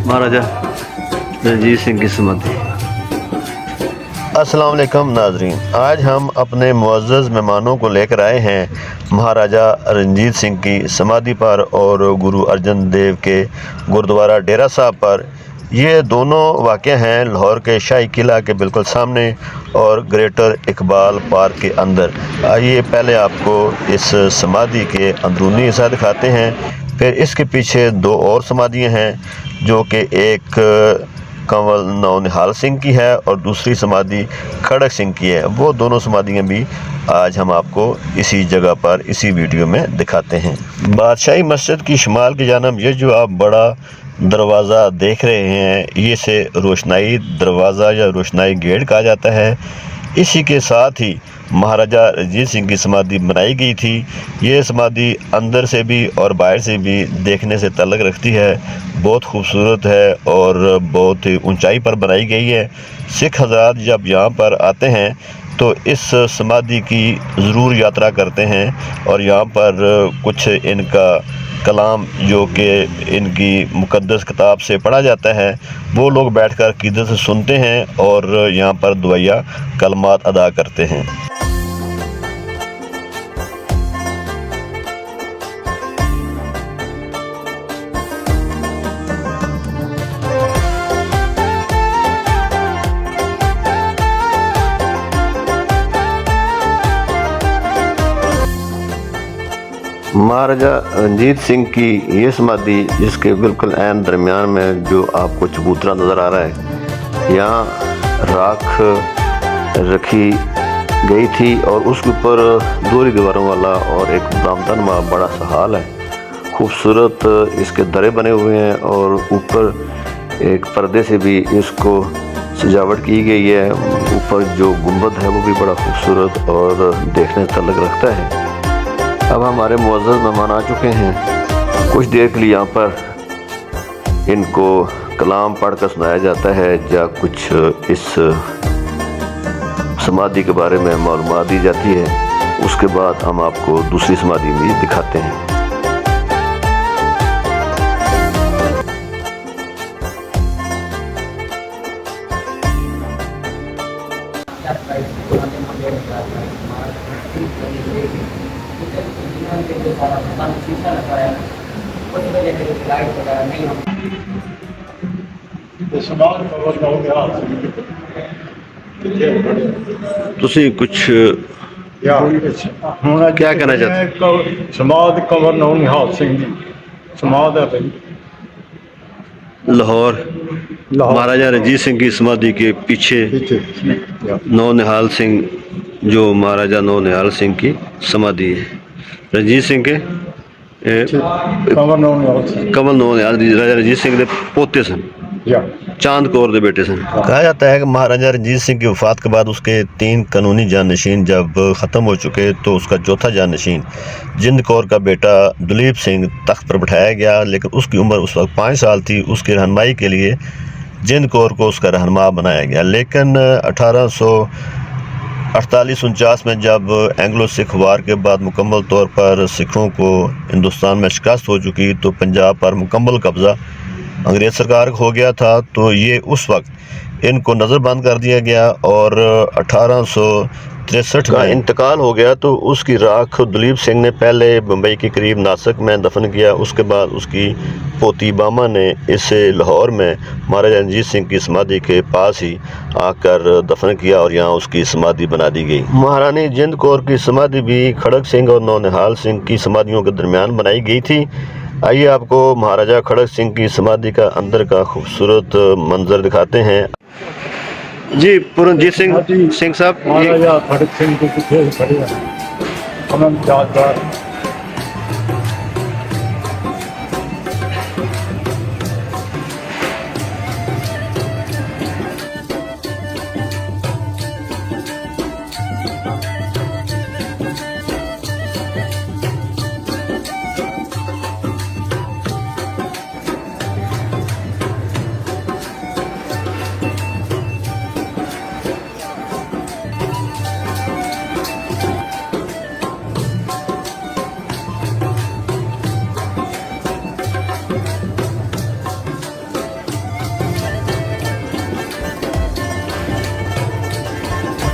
महाराजा रणजीत सिंह की समाधि। अस्सलाम वालेकुम नाजरीन, आज हम अपने मुअज़्ज़ज़ मेहमानों को लेकर आए हैं महाराजा रणजीत सिंह की समाधि पर और गुरु अर्जन देव के गुरुद्वारा डेरा साहब पर। ये दोनों वाक़ हैं लाहौर के शाही किला के बिल्कुल सामने और ग्रेटर इकबाल पार्क के अंदर। आइए पहले आपको इस समाधि के अंदरूनी हिस्सा दिखाते हैं, फिर इसके पीछे दो और समाधियाँ हैं जो कि एक कंवल नौनिहाल सिंह की है और दूसरी समाधि खड़क सिंह की है। वो दोनों समाधियाँ भी आज हम आपको इसी जगह पर इसी वीडियो में दिखाते हैं। बादशाही मस्जिद की शुमाल की जानब ये जो आप बड़ा दरवाज़ा देख रहे हैं, ये से रोशनाई दरवाज़ा या रोशनाई गेट कहा जाता है। इसी के साथ ही महाराजा रणजीत सिंह की समाधि बनाई गई थी। ये समाधि अंदर से भी और बाहर से भी देखने से तल्लुक़ रखती है। बहुत खूबसूरत है और बहुत ही ऊंचाई पर बनाई गई है। सिख हज़रात जब यहाँ पर आते हैं तो इस समाधि की ज़रूर यात्रा करते हैं और यहाँ पर कुछ इनका कलाम जो कि इनकी मुक़द्दस किताब से पढ़ा जाता है, वो लोग बैठकर अक़ीदत से सुनते हैं और यहाँ पर दुआया कलमात अदा करते हैं। महाराजा रणजीत सिंह की ये समाधि, जिसके बिल्कुल ऐन दरमियान में जो आपको चबूतरा नज़र आ रहा है, यहाँ राख रखी गई थी और उसके ऊपर दोहरी दीवारों वाला और एक बरामदानुमा बड़ा सा हाल है। खूबसूरत इसके दरे बने हुए हैं और ऊपर एक पर्दे से भी इसको सजावट की गई है। ऊपर जो गुंबद है वो भी बड़ा खूबसूरत और देखने से तल्लुक़ रखता है। अब हमारे मुअज़्ज़ज़ मेहमान आ चुके हैं। कुछ देर के लिए यहाँ पर इनको कलाम पढ़ कर सुनाया जाता है या कुछ इस समाधि के बारे में मालूमात दी जाती है। उसके बाद हम आपको दूसरी समाधि भी दिखाते हैं। ਤੁਸੀਂ ਕੁਝ ਹੁਣ क्या कहना चाहते? समाध कंवर नौनिहाल सिंह जी समाध है भाई लाहौर महाराजा रणजीत सिंह की समाधि के पीछे नौनिहाल सिंह, जो महाराजा नौनिहाल सिंह की समाधि है। रणजीत सिंह के कंवर नौनिहाल सिंह कमल नौनिहाल राजा रणजीत सिंह के पोते सन, चांद कौर के बेटे सन। कहा जाता है कि महाराजा रणजीत सिंह की वफ़ात के बाद उसके 3 कानूनी जानशीन जब ख़त्म हो चुके तो उसका चौथा जानशीन जिंद कौर का बेटा दलीप सिंह तख्त पर बैठाया गया, लेकिन उसकी उम्र उस वक्त 5 साल थी। उसकी रहनुमाई के लिए जिंद कौर को उसका रहनुमा बनाया गया। लेकिन 1848-49 में जब एंग्लो सिख वार के बाद मुकम्मल तौर पर सिखों को हिंदुस्तान में शिकस्त हो चुकी तो पंजाब पर मुकम्मल कब्ज़ा अंग्रेज़ सरकार हो गया था। तो ये उस वक्त इनको नज़रबंद कर दिया गया और 1863 का इंतकाल हो गया। तो उसकी राख दलीप सिंह ने पहले मुंबई के करीब नासिक में दफन किया। उसके बाद उसकी पोती बामा ने इसे लाहौर में महाराजा रणजीत सिंह की समाधि के पास ही आकर दफन किया और यहाँ उसकी समाधि बना दी गई। महारानी जिंद कौर की समाधि भी खड़क सिंह और नौनिहाल सिंह की समाधियों के दरमियान बनाई गई थी। आइए आपको महाराजा खड़क सिंह की समाधि का अंदर का खूबसूरत मंजर दिखाते हैं। जी पूरनजीत सिंह साहब, महाराजा खड़क सिंह के पीछे खड़े हैं अमन यादगार।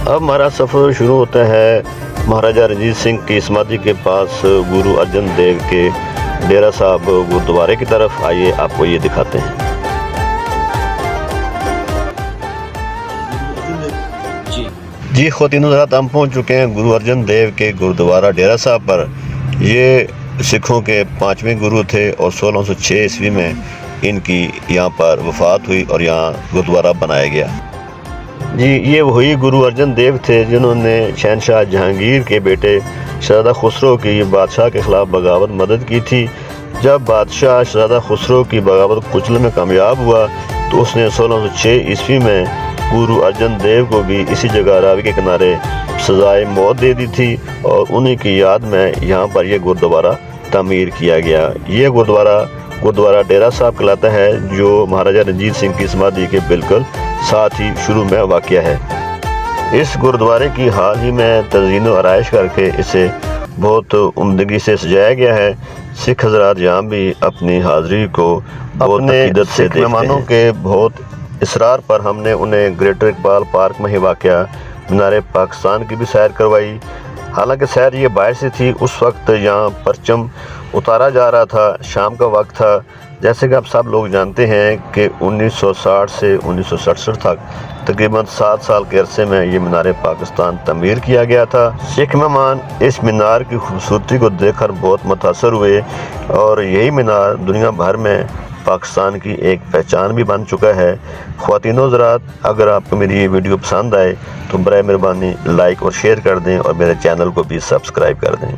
अब हमारा सफ़र शुरू होता है महाराजा रणजीत सिंह की समाधि के पास गुरु अर्जन देव के डेरा साहब गुरुद्वारे की तरफ। आइए आपको ये दिखाते हैं। जी ख़वातीन हज़रात, हम पहुंच चुके हैं गुरु अर्जन देव के गुरुद्वारा डेरा साहब पर। ये सिखों के 5वें गुरु थे और 1606 ईस्वी में इनकी यहाँ पर वफ़ात हुई और यहाँ गुरुद्वारा बनाया गया। जी ये वही गुरु अर्जन देव थे जिन्होंने शहनशाह जहांगीर के बेटे शहज़ादा खुसरो की बादशाह के ख़िलाफ़ बगावत मदद की थी। जब बादशाह शहज़ादा खुसरो की बगावत कुचलने में कामयाब हुआ तो उसने 1606 ईस्वी में गुरु अर्जन देव को भी इसी जगह रावी के किनारे सजाए मौत दे दी थी और उन्हीं की याद में यहाँ पर यह गुरुद्वारा तामीर किया गया। ये गुरुद्वारा डेरा साहब कहलाता है, जो महाराजा रणजीत सिंह की समाधि के बिल्कुल साथ ही शुरू में वाक़या है। इस गुरुद्वारे की हाल ही में तज़ीन व आराइश करके इसे बहुत उम्दगी से सजाया गया है। सिख हज़रात यहाँ भी अपनी हाज़िरी को बहुत अक़ीदत से देखते हैं। मेहमानों के बहुत इसरार पर हमने उन्हें ग्रेटर इकबाल पार्क में ही वाक़या मीनार पाकिस्तान की भी सैर करवाई। हालांकि सैर ये बाहर से थी, उस वक्त यहाँ परचम उतारा जा रहा था, शाम का वक्त था। जैसे कि आप सब लोग जानते हैं कि 1960 से 1967 तक तकरीबन 7 साल के अरसे में ये मीनार पाकिस्तान तमीर किया गया था। सिख मेहमान इस मीनार की खूबसूरती को देखकर बहुत मुतासर हुए और यही मीनार दुनिया भर में पाकिस्तान की एक पहचान भी बन चुका है। ख़वातीन हज़रात, अगर आपको मेरी ये वीडियो पसंद आए तो बराए मेहरबानी लाइक और शेयर कर दें और मेरे चैनल को भी सब्सक्राइब कर दें।